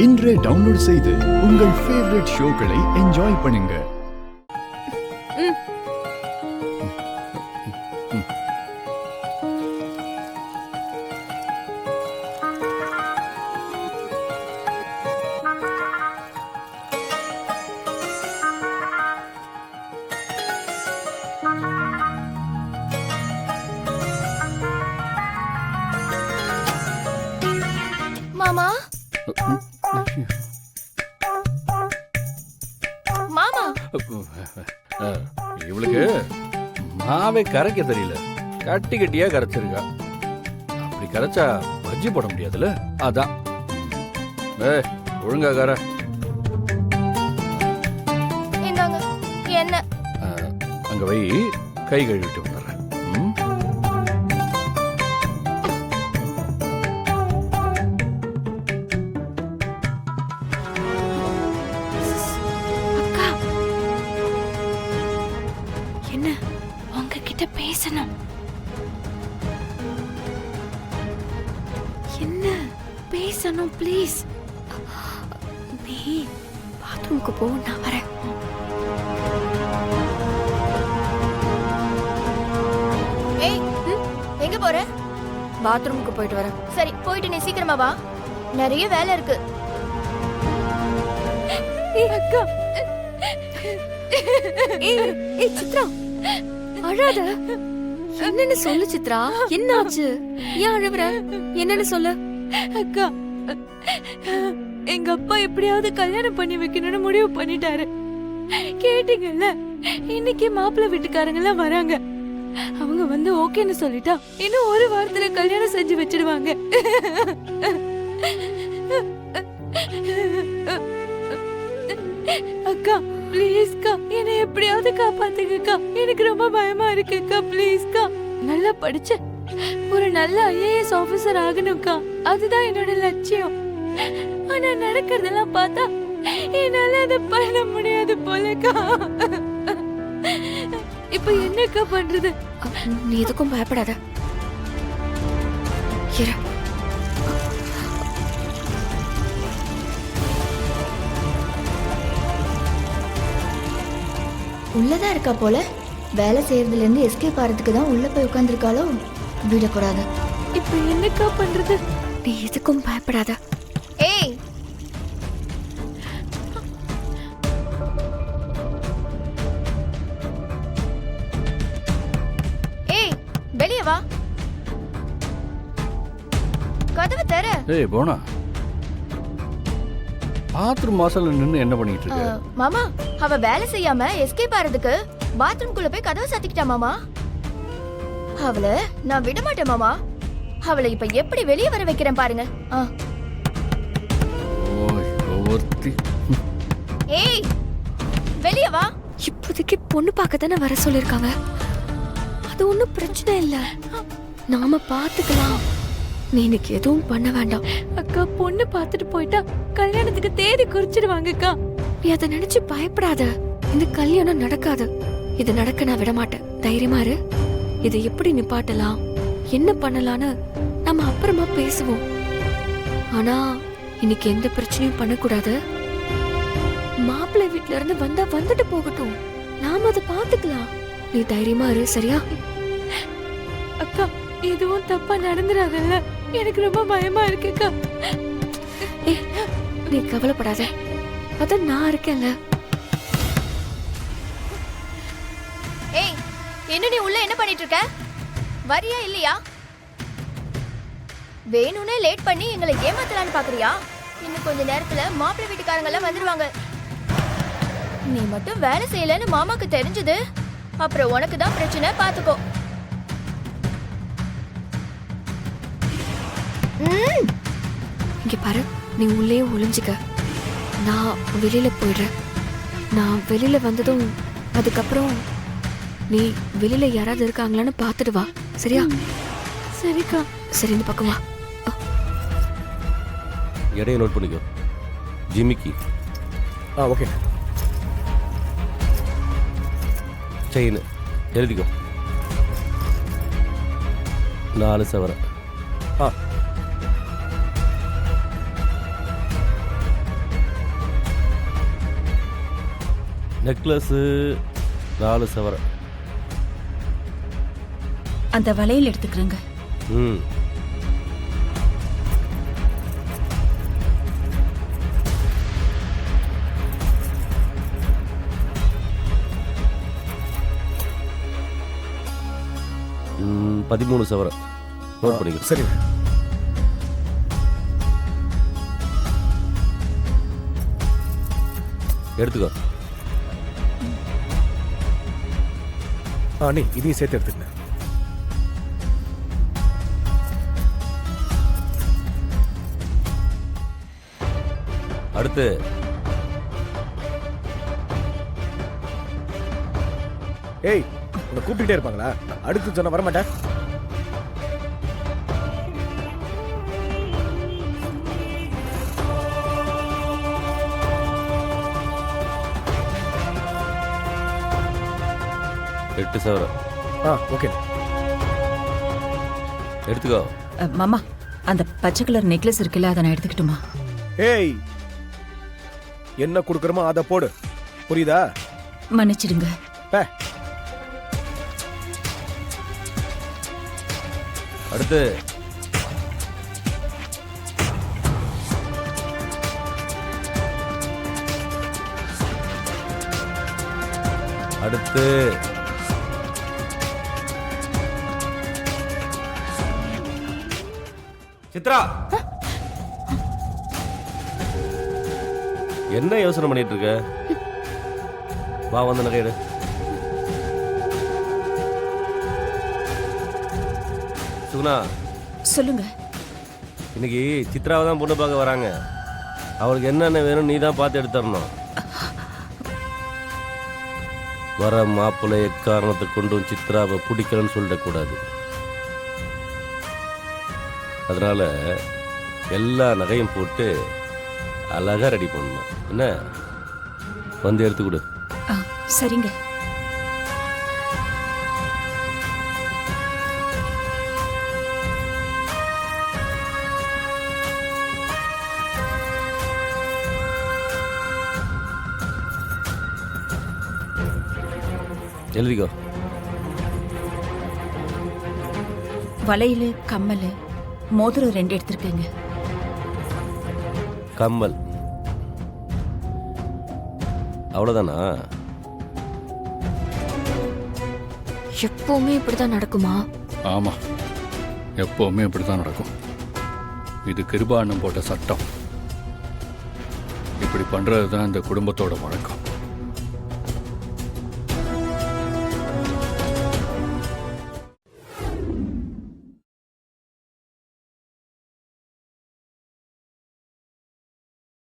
இன்றே டவுன்லோட் செய்து உங்கள் ஃபேவரட் ஷோக்களை என்ஜாய் பண்ணுங்க. மாமா மாமா இவளுக்கு மாவே கரைக்க தெரியல, கட்டி கட்டியா கரைச்சிருக்கா. அப்படி கரைச்சா பஜ்ஜி போட முடியாதுல்ல, அதான். ஒழுங்கா கர. என்னங்க என்ன அங்க வை, கை கழுவிட்டு வந்துடுறேன். என்ன உங்ககிட்ட பேசணும். என்ன பேசணும் ப்ளீஸ். நீ பாத்ரூமுக்கு போ, நான் வரேன். ஏய் எங்க போற? பாத்ரூமுக்கு போயிட்டு வரேன். சரி போயிட்டு நீ சீக்கிரமா வா, நிறைய வேலை இருக்கு. அக்கா ஏய் சித்ரா, அழாத. என்னன்னு சொல்லு சித்ரா, என்ன ஆச்சு? ஏன் அழுவுற? என்னன்னு சொல்லு. அக்கா, எங்க அப்பா எப்படியாவது கல்யாணம் பண்ணி வைக்கணும்னு முடிவு பண்ணிட்டாரு. கேட்டீங்கல்ல, இன்னைக்கு மாப்பிள்ளை வீட்டுக்காரங்க எல்லாம் வராங்க. அவங்க வந்து ஓகேன்னு சொல்லிட்டா இன்னும் ஒரு வாரத்துல கல்யாணம் செஞ்சு வச்சிடுவாங்க. அக்கா ப்ளீஸ்க்கா, என்னை எப்படியாவது காப்பாத்துங்கக்கா. எனக்கு ரொம்ப பயமா இருக்குக்கா. ப்ளீஸ்க்கா, நல்லா படிச்சு ஒரு நல்ல IAS ஆபீசர் ஆகணும்க்கா. அதுதான் என்னோட லட்சியம். ஆனா நடக்கிறதெல்லாம் பார்த்தா என்னால அதை பண்ண முடியாது போலக்கா. இப்ப என்னக்கா பண்றது? நீ எதுக்கும் பயப்படாத. இரு. உள்ளதான் இருக்கா போல. வேலை செய்யறதுல இருந்து எஸ்கேப் ஆறதுக்கு தான் உள்ள போய் உட்கார்ந்துருக்காளோ. விடக்கூடாது. இப்ப என்னக்கா பண்றது? நீ எதுக்கும் பயப்படாத. ஏய் ஏய் வெளிய வா, கதவை தர. ஏய் போனா, பாத்ரூம் வாசல்ல நின்னு என்ன பண்ணிட்டு இருக்க? மாமா, அவ வேலை செய்யாம எஸ்கேப் ஆறதுக்கு பாத்ரூம்குள்ள போய் கதவை சாத்திக்கிட்டா மாமா. அவளை நான் விட மாட்டேன் மாமா. அவளை இப்ப எப்படி வெளியே வர வைக்கிறேன் பாருங்க. ஏய் வெளியே வா. இப்போதைக்கு பொண்ணு பார்க்க தானே வர சொல்லிருக்காங்க. அது ஒண்ணும் பிரச்சனை இல்ல, நாம பாத்துக்கலாம். நீ இன்னைக்கு எதுவும் பண்ண வேண்டாம். அக்கா, பொண்ணு பார்த்துட்டு போயிட்டா கல்யாணத்துக்கு தேதி குறிச்சிடுவாங்கக்கா. நீ அதை நினைச்சு பயப்படாத. இந்த கல்யாணம் நடக்காது. இது நடக்க நான் விட மாட்டேன். தைரியமா இரு. இதை எப்படி நிப்பாட்டலாம், என்ன பண்ணலான்னு நம்ம அப்புறமா பேசுவோம். ஆனா இன்னைக்கு எந்த பிரச்சனையும் பண்ணக்கூடாது. மாப்பிள்ளை வீட்ல இருந்து வந்தா வந்துட்டு போகட்டும், நாம அதை பாத்துக்கலாம். நீ தைரியமா இரு, சரியா? அக்கா, எதுவும் தப்பா நடந்துராதல்ல? எனக்கு ரொம்ப பயமா இருக்குக்கா. நீ கவலைப்படாத, அதான் நான் இருக்கேன்ல. ஏய், என்ன நீ உள்ள என்ன பண்ணிட்டு இருக்க? வரியா இல்லையா? வேணும்னே லேட் பண்ணி எங்களை ஏமாத்தலான்னு பாக்குறியா? இன்னும் கொஞ்ச நேரத்துல மாப்பிள்ளை வீட்டுக்காரங்க எல்லாம் வந்துருவாங்க. நீ மட்டும் வேலை செய்யலன்னு மாமாக்கு தெரிஞ்சது, அப்புறம் உனக்கு தான் பிரச்சனை. பாத்துக்கோ. இங்க பாரு, நீ உள்ளே ஒளிஞ்சுக்க. நான் வெளியில போயிடுறேன். நான் வெளியில வந்ததும் அதுக்கப்புறம் நீ வெளியில யாராவது இருக்காங்களான்னு பாத்துட்டு வா, சரியா? சரிக்கா. சரி, இந்த பக்கம் வா. எடையை நோட் பண்ணிக்கோ. ஜிமிக்கி. ஓகே. செயின் எழுதிக்கோ. 4 சவரன். நெக்லஸ்ஸு 4 சவரம். அந்த வளையல் எடுத்துக்கிறேங்க. ம். ம், 13 சவரம். நோட் பண்ணிக்கோ. சரிங்க. எடுத்துக்கோ. அண்ணி இதையும் சேர்த்து எடுத்துக்கங்க. அடுத்து ஏய், உன்னை கூப்பிட்டுட்டே இருப்பாங்களா? அடுத்து சொன்ன வரமாட்டேன். எட்டு சவரம். ஓகே. எடுத்துக்கோ. மாமா, அந்த பச்சை கலர் நெக்லஸ் இருக்குல்ல, அதை நான் எடுத்துக்கிட்டுமா? ஏய், என்ன கொடுக்குறோமோ அதை போடு, புரியுதா? மன்னிச்சிடுங்க. பே. அடுத்து அடுத்து சித்ரா, என்ன யோசனை பண்ணிட்டு இருக்க? வா, வந்து நகை எடு. சுகுணா, சொல்லுங்க. இன்னைக்கு சித்ராவை தான் பொண்ணு பார்க்க வராங்க. அவளுக்கு என்னென்ன வேணும் நீ தான் பார்த்து எடுத்துடணும். வர மாப்பிள்ளை எக்காரணத்தை கொண்டும் சித்ராவை பிடிக்கலன்னு சொல்லிடக்கூடாது. அதனால எல்லா நகையும் போட்டு அழகா ரெடி பண்ணணும். என்ன, வந்து எடுத்து கொடு. சரிங்க. எழுதிக்கோ. வளையல், கம்மல், மோதிரம் 2 எடுத்திருக்கேங்க. கம்மல் அவ்வளோதானா? எப்பவுமே இப்படிதான் நடக்குமா? ஆமா, எப்பவுமே இப்படித்தான் நடக்கும். இது கிருபாண்ணன் போட்ட சட்டம். இப்படி பண்றது தான் இந்த குடும்பத்தோட வழக்கம்.